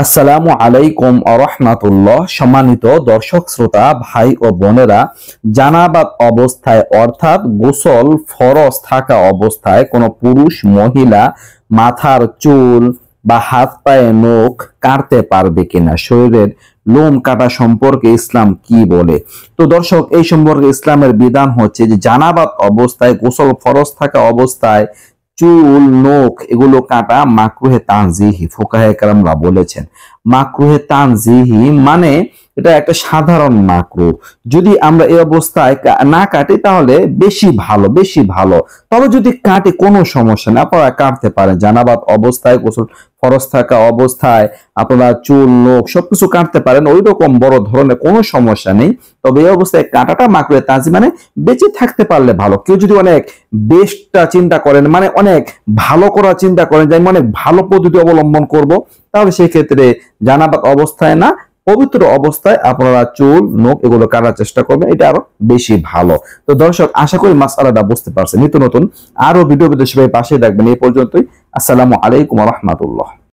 আসসালামু আলাইকুম আরহামাতুল্লাহ। সম্মানিত দর্শক শ্রোতা ভাই ও বোনেরা, জানাবাত অবস্থায় অর্থাৎ গোসল ফরজ থাকা অবস্থায় কোনো পুরুষ মহিলা মাথার চুল বা হাত পায়ে নখ কাটতে পারবে কিনা, শরীরের লোম কাটা সম্পর্কে ইসলাম কি বলে? তো দর্শক, এই সম্পর্কে ইসলামের বিধান হচ্ছে যে জানাবাত অবস্থায় গোসল ফরজ থাকা অবস্থায় চুল নখ এগুলো কাটা মাকরুহে তানজিহি। ফুকাহে কেরামরা বলেছেন মাকরুহে তানজিহি মানে এটা একটা সাধারণ মাকরুহ। যদি আমরা এই অবস্থায় না কাটি তাহলে বেশি ভালো। তবে যদি কাটি কোনো সমস্যা না, আপনারা কাটতে পারেন। জানাবাত অবস্থায় গোসল ফরজ থাকা অবস্থায় আপনারা চুল নখ সবকিছু কাটতে পারেন, ওই রকম বড় ধরনের কোনো সমস্যা নেই। তবে এই অবস্থায় কাটাটা মাকরুহে তানজিহি মানে বেঁচে থাকতে পারলে ভালো। কেউ যদি অনেক বেস্টটা চিন্তা করেন, মানে অনেক ভালো করার চিন্তা করেন যে আমি অনেক ভালো পদ্ধতি অবলম্বন করব, তাহলে সেই ক্ষেত্রে জানাবাত অবস্থায় না, পবিত্র অবস্থায় আপনারা চুল নখ এগুলো কাটার চেষ্টা করবেন, এটা আরো বেশি ভালো। তো দর্শক, আশা করি মাসআলাটা বুঝতে পারছেন। নিত্য নতুন আরো ভিডিও পেতে সবাই পাশে থাকবেন। এই পর্যন্তই। আসসালামু আলাইকুম ওয়া রাহমাতুল্লাহ।